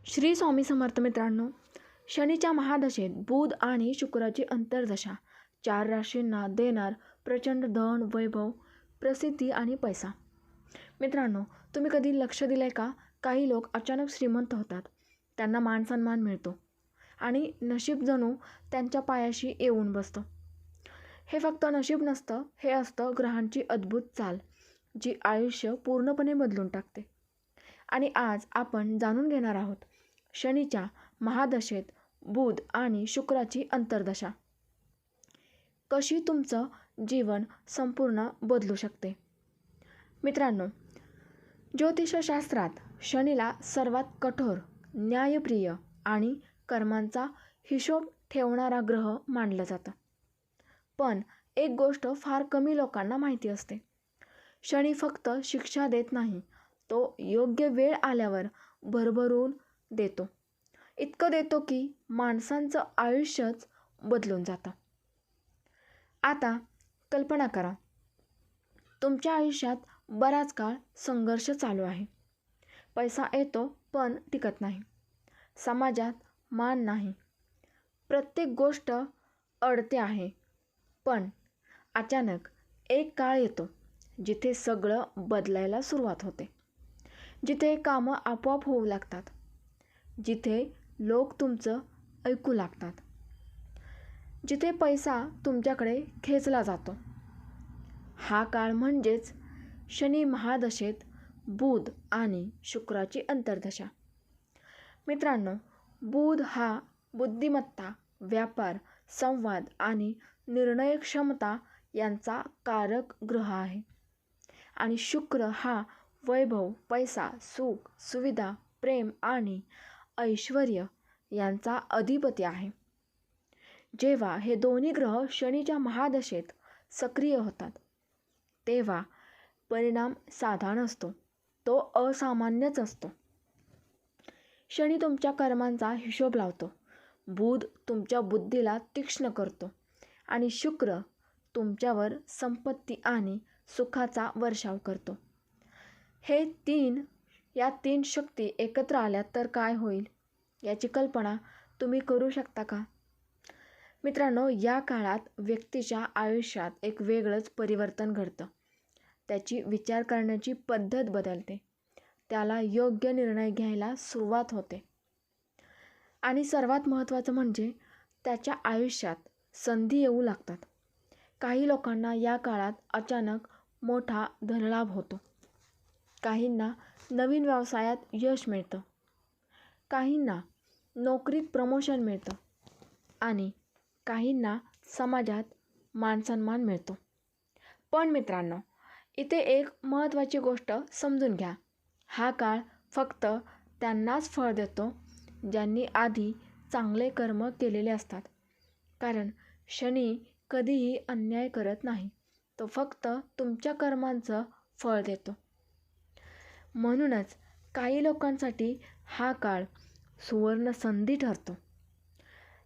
श्री स्वामी समर्थ मित्रांनो, शनीच्या महादशेत बुध आणि शुक्राची अंतर्दशा 4 राशींना देणार प्रचंड धन, वैभव, प्रसिद्धी आणि पैसा. मित्रांनो, तुम्ही कधी लक्ष दिलंय का? काही लोक अचानक श्रीमंत होतात, त्यांना मान-सन्मान मिळतो आणि नशीब जणू त्यांच्या पायाशी येऊन बसतं. हे फक्त नशीब नसतं, हे असतं ग्रहांची अद्भुत चाल, जी आयुष्य पूर्णपणे बदलून टाकते. आणि आज आपण जाणून घेणार आहोत शनीच्या महादशेत बुध आणि शुक्राची अंतर्दशा कशी तुमचं जीवन संपूर्ण बदलू शकते. मित्रांनो, ज्योतिषशास्त्रात शनीला सर्वात कठोर, न्यायप्रिय आणि कर्मांचा हिशोब ठेवणारा ग्रह मानलं जातं. पण एक गोष्ट फार कमी लोकांना माहिती असते. शनी फक्त शिक्षा देत नाही, तो योग्य वेळ आल्यावर भरभरून देतो. इतकं देतो की माणसांचं आयुष्यच बदलून जातं. आता कल्पना करा, तुमच्या आयुष्यात बराच काळ संघर्ष चालू आहे. पैसा येतो पण टिकत नाही, समाजात मान नाही, प्रत्येक गोष्ट अडते आहे. पण अचानक एक काळ येतो जिथे सगळं बदलायला सुरुवात होते, जिथे कामं आपोआप होऊ लागतात, जिथे लोक तुमचं ऐकू लागतात, जिथे पैसा तुमच्याकडे खेचला जातो. हा काळ म्हणजेच शनी महादशेत बुध आणि शुक्राची अंतर्दशा. मित्रांनो, बुध हा बुद्धिमत्ता, व्यापार, संवाद आणि निर्णय क्षमता यांचा कारक ग्रह आहे. आणि शुक्र हा वैभव, पैसा, सुख, सुविधा, प्रेम आणि ऐश्वर्य यांचा अधिपती आहे. जेव्हा हे दोन्ही ग्रह शनीच्या महादशेत सक्रिय होतात, तेव्हा परिणाम साधा नसतो, तो असामान्यच असतो. शनी तुमच्या कर्मांचा हिशोब लावतो, बुध तुमच्या बुद्धीला तीक्ष्ण करतो आणि शुक्र तुमच्यावर संपत्ती आणि सुखाचा वर्षाव करतो. या तीन शक्ती एकत्र आल्या तर काय होईल, याची कल्पना तुम्ही करू शकता का? मित्रांनो, या काळात व्यक्तीच्या आयुष्यात एक वेगळंच परिवर्तन घडतं. त्याची विचार करण्याची पद्धत बदलते, त्याला योग्य निर्णय घ्यायला सुरुवात होते आणि सर्वात महत्त्वाचं म्हणजे त्याच्या आयुष्यात संधी येऊ लागतात. काही लोकांना या काळात अचानक मोठा धनलाभ होतो, काहींना नवीन व्यवसायात यश मिळतं, काहींना नोकरीत प्रमोशन मिळतं आणि काहींना समाजात मानसन्मान मिळतो. पण मित्रांनो, इथे एक महत्त्वाची गोष्ट समजून घ्या. हा काळ फक्त त्यांनाच फळ देतो ज्यांनी आधी चांगले कर्म केलेले असतात. कारण शनी कधीही अन्याय करत नाही, तो फक्त तुमच्या कर्मांचं फळ देतो. म्हणूनच काही लोकांसाठी हा काळ सुवर्ण संधी ठरतो,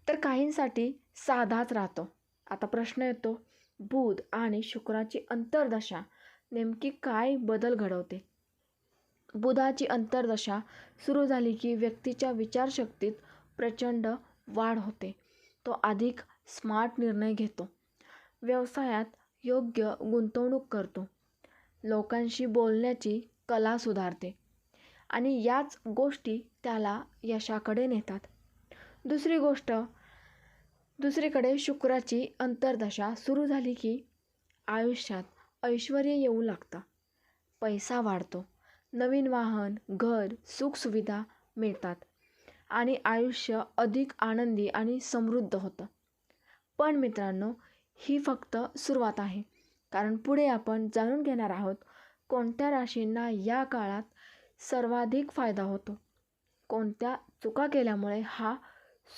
तर काहींसाठी साधाच राहतो. आता प्रश्न येतो, बुध आणि शुक्राची अंतर्दशा नेमकी काय बदल घडवते? बुधाची अंतर्दशा सुरू झाली की व्यक्तीच्या विचारशक्तीत प्रचंड वाढ होते. तो अधिक स्मार्ट निर्णय घेतो, व्यवसायात योग्य गुंतवणूक करतो, लोकांशी बोलण्याची कला सुधारते आणि याच गोष्टी त्याला यशाकडे नेतात. दुसरीकडे शुक्राची अंतर्दशा सुरू झाली की आयुष्यात ऐश्वर्य येऊ लागतं, पैसा वाढतो, नवीन वाहन, घर, सुखसुविधा मिळतात आणि आयुष्य अधिक आनंदी आणि समृद्ध होतं. पण मित्रांनो, ही फक्त सुरुवात आहे, कारण पुढे आपण जाणून घेणार आहोत कोणत्या राशींना या काळात सर्वाधिक फायदा होतो, कोणत्या चुका केल्यामुळे हा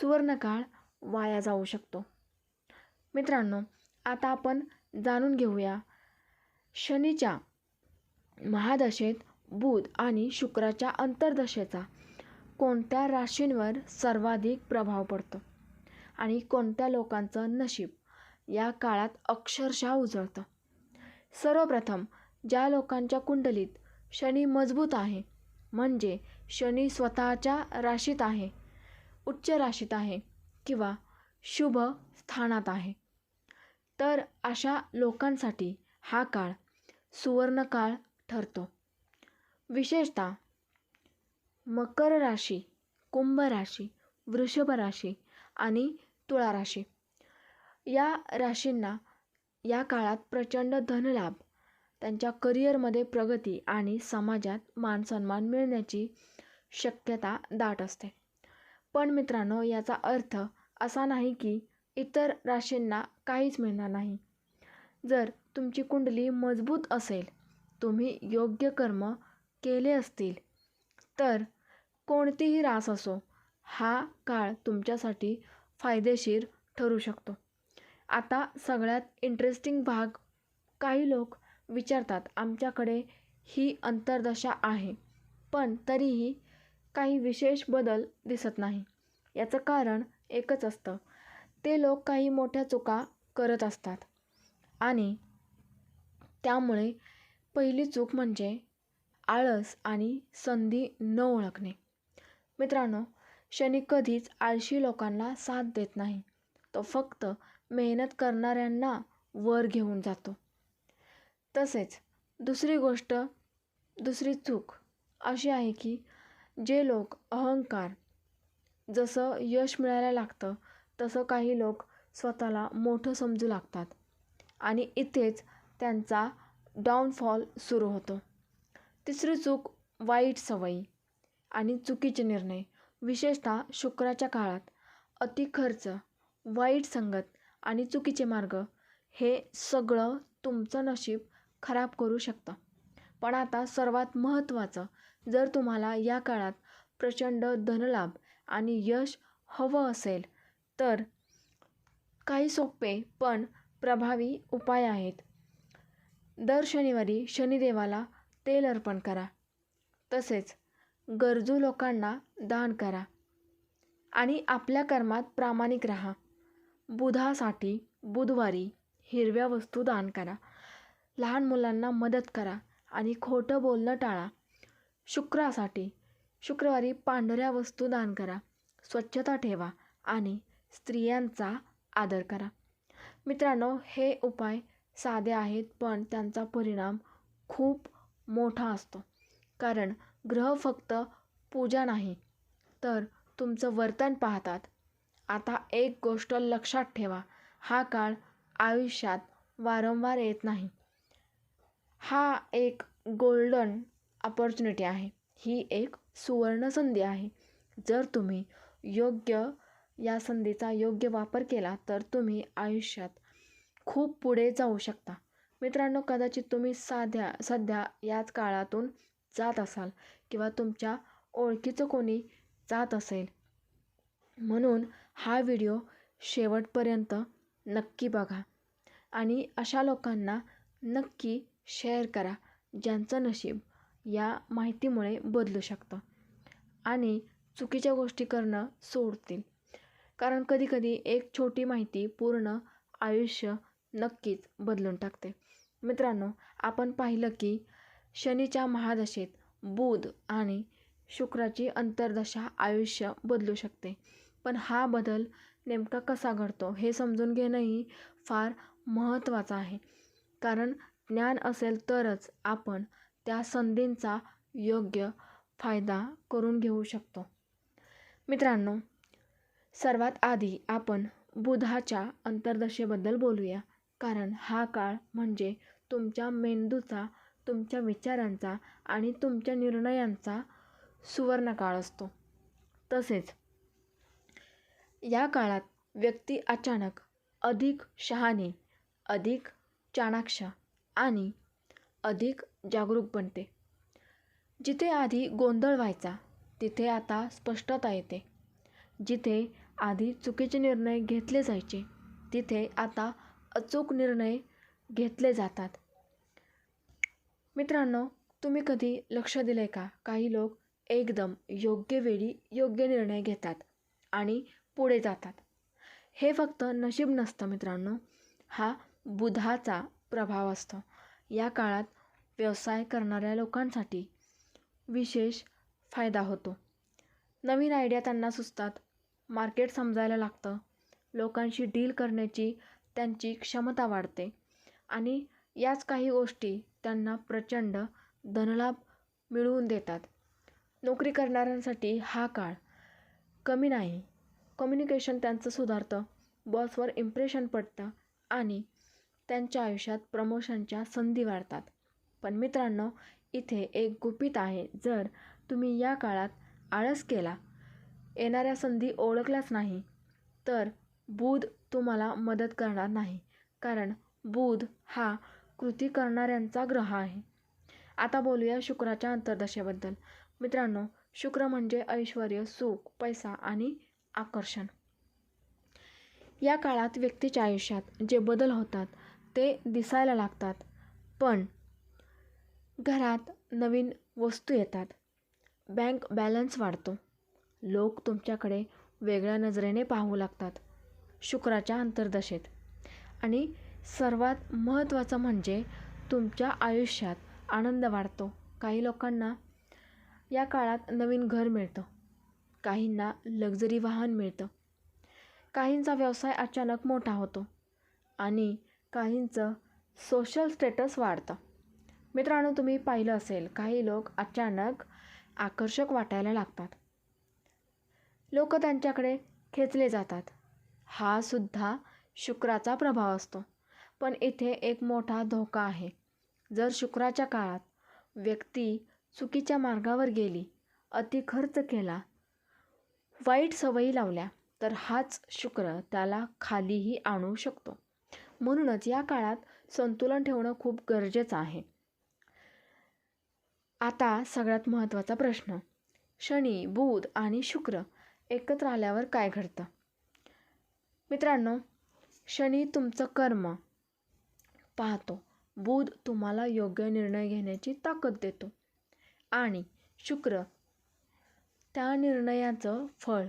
सुवर्णकाळ वाया जाऊ शकतो. मित्रांनो, आता आपण जाणून घेऊया शनीच्या महादशेत बुध आणि शुक्राच्या अंतर्दशेचा कोणत्या राशींवर सर्वाधिक प्रभाव पडतो आणि कोणत्या लोकांचं नशीब या काळात अक्षरशः उजळतं. सर्वप्रथम, ज्या लोकांच्या कुंडलीत शनी मजबूत आहे, म्हणजे शनी स्वतःच्या राशीत आहे, उच्च राशीत आहे किंवा शुभ स्थानात आहे, तर अशा लोकांसाठी हा काळ सुवर्ण काळ ठरतो. विशेषतः मकर राशी, कुंभ राशी, वृषभ राशी आणि तुळा राशी या राशींना या काळात प्रचंड धनलाभ, त्यांच्या करिअरमध्ये प्रगती आणि समाजात मानसन्मान मिळण्याची शक्यता दाट असते. पण मित्रांनो, याचा अर्थ असा नाही की इतर राशींना काहीच मिळणार नाही. जर तुमची कुंडली मजबूत असेल, तुम्ही योग्य कर्म केले असतील, तर कोणतीही रास असो, हा काळ तुमच्यासाठी फायदेशीर ठरू शकतो. आता सगळ्यात इंटरेस्टिंग भाग, काही लोक विचारतात, आमच्याकडे ही अंतर्दशा आहे पण तरीही काही विशेष बदल दिसत नाही. याचं कारण एकच असतं, ते लोक काही मोठ्या चुका करत असतात. आणि त्यामुळे पहिली चूक म्हणजे आळस आणि संधी न ओळखणे. मित्रांनो, शनी कधीच आळशी लोकांना साथ देत नाही. तो फक्त मेहनत करणाऱ्यांना वर घेऊन जातो. तसेच दुसरी चूक अशी आहे की जे लोक अहंकार, जसं यश मिळायला लागतं तसं काही लोक स्वतःला मोठं समजू लागतात आणि इथेच त्यांचा डाऊनफॉल सुरू होतो. तिसरी चूक वाईट सवयी आणि चुकीचे निर्णय. विशेषतः शुक्राच्या काळात अति खर्च, वाईट संगत आणि चुकीचे मार्ग हे सगळं तुमचं नशीब खराब करू शकतं. पण आता सर्वात महत्त्वाचं, जर तुम्हाला या काळात प्रचंड धनलाभ आणि यश हवं असेल तर काही सोपे पण प्रभावी उपाय आहेत. दर शनिवारी शनिदेवाला तेल अर्पण करा. तसेच गरजू लोकांना दान करा आणि आपल्या कर्मात प्रामाणिक राहा. बुधासाठी बुधवारी हिरव्या वस्तू दान करा. लहान मुलांना मदत करा आणि खोटं बोलणं टाळा. शुक्रासाठी शुक्रवारी पांढऱ्या वस्तू दान करा. स्वच्छता ठेवा आणि स्त्रियांचा आदर करा. मित्रांनो, हे उपाय साधे आहेत पण त्यांचा परिणाम खूप मोठा असतो. कारण ग्रह फक्त पूजा नाही तर तुमचं वर्तन पाहतात. आता एक गोष्ट लक्षात ठेवा, हा काळ आयुष्यात वारंवार येत नाही. हा एक गोल्डन अपॉर्च्युनिटी आहे. ही एक सुवर्ण संधी आहे. जर तुम्ही या संधीचा योग्य वापर केला तर तुम्ही आयुष्यात खूप पुढे जाऊ शकता. मित्रांनो, कदाचित तुम्ही सध्या याच काळातून जात असाल किंवा तुमच्या ओळखीचं कोणी जात असेल. म्हणून हा व्हिडिओ शेवटपर्यंत नक्की बघा आणि अशा लोकांना नक्की शेअर करा ज्यांचं नशीब या माहितीमुळे बदलू शकतं आणि चुकीच्या गोष्टी करणं सोडतील. कारण कधीकधी एक छोटी माहिती पूर्ण आयुष्य नक्कीच बदलून टाकते. मित्रांनो, आपण पाहिलं की शनीच्या महादशेत बुध आणि शुक्राची अंतर्दशा आयुष्य बदलू शकते. पण हा बदल नेमका कसा घडतो हे समजून घेणंही फार महत्त्वाचं आहे. कारण ज्ञान असेल तरच आपण त्या संधींचा योग्य फायदा करून घेऊ शकतो. मित्रांनो, सर्वात आधी आपण बुधाच्या अंतर्दशेबद्दल बोलूया. कारण हा काळ म्हणजे तुमच्या मेंदूचा, तुमच्या विचारांचा आणि तुमच्या निर्णयांचा सुवर्ण काळ असतो. तसेच या काळात व्यक्ती अचानक अधिक शहाणी, अधिक चाणाक्ष आणि अधिक जागरूक बनते. जिथे आधी गोंधळ व्हायचा तिथे आता स्पष्टता येते. जिथे आधी चुकीचे निर्णय घेतले जायचे तिथे आता अचूक निर्णय घेतले जातात. मित्रांनो, तुम्ही कधी लक्ष दिले का, काही लोक एकदम योग्य वेळी योग्य निर्णय घेतात आणि पुढे जातात. हे फक्त नशीब नसतं मित्रांनो, हा बुधाचा प्रभाव असतो. या काळात व्यवसाय करणाऱ्या लोकांसाठी विशेष फायदा होतो. नवीन आयडिया त्यांना सुचतात, मार्केट समजायला लागतं, लोकांशी डील करण्याची त्यांची क्षमता वाढते आणि याच काही गोष्टी त्यांना प्रचंड धनलाभ मिळवून देतात. नोकरी करणाऱ्यांसाठी हा काळ कमी नाही. कम्युनिकेशन त्यांचं सुधारतं, बॉसवर इम्प्रेशन पडतं आणि त्यांच्या आयुष्यात प्रमोशनच्या संधी वाढतात. पण मित्रांनो, इथे एक गुपित आहे. जर तुम्ही या काळात आळस केला, येणाऱ्या संधी ओळखल्याच नाही, तर बुध तुम्हाला मदत करणार नाही. कारण बुध हा कृती करणाऱ्यांचा ग्रह आहे. आता बोलूया शुक्राच्या अंतर्दशेबद्दल. मित्रांनो, शुक्र म्हणजे ऐश्वर्य, सुख, पैसा आणि आकर्षण. या काळात व्यक्तीच्या आयुष्यात जे बदल होतात ते दिसायला लागतात. पण घरात नवीन वस्तू येतात, बँक बॅलन्स वाढतो, लोक तुमच्याकडे वेगळ्या नजरेने पाहू लागतात शुक्राच्या अंतर्दशेत. आणि सर्वात महत्त्वाचं म्हणजे तुमच्या आयुष्यात आनंद वाढतो. काही लोकांना या काळात नवीन घर मिळतं, काहींना लक्झरी वाहन मिळतं, काहींचा व्यवसाय अचानक मोठा होतो आणि काहींचं सोशल स्टेटस वाढतं. मित्रांनो, तुम्ही पाहिलं असेल, काही लोक अचानक आकर्षक वाटायला लागतात, लोक त्यांच्याकडे खेचले जातात. हा सुद्धा शुक्राचा प्रभाव असतो. पण इथे एक मोठा धोका आहे. जर शुक्राच्या काळात व्यक्ती चुकीच्या मार्गावर गेली, अति खर्च केला, वाईट सवयी लावल्या, तर हाच शुक्र त्याला खालीही आणू शकतो. म्हणूनच या काळात संतुलन ठेवणं खूप गरजेचं आहे. आता सगळ्यात महत्त्वाचा प्रश्न, शनी, बुध आणि शुक्र एकत्र आल्यावर काय घडतं? मित्रांनो, शनी तुमचं कर्म पाहतो, बुध तुम्हाला योग्य निर्णय घेण्याची ताकद देतो आणि शुक्र त्या निर्णयाचं फळ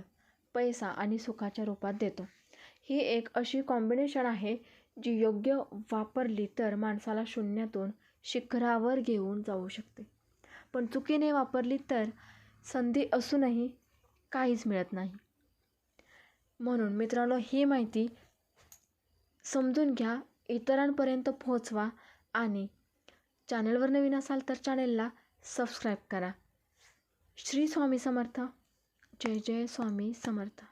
पैसा आणि सुखाच्या रूपात देतो. ही एक अशी कॉम्बिनेशन आहे जी योग्य वापरली तर माणसाला शून्यातून शिखरावर घेऊन जाऊ शकते. पण चुकीने वापरली तर संधी असूनही काहीच मिळत नाही. म्हणून मित्रांनो, ही माहिती समजून घ्या, इतरांपर्यंत पोहोचवा आणि चॅनलवर नवीन असाल तर चॅनलला सबस्क्राईब करा. श्री स्वामी समर्थ. जय जय स्वामी समर्थ.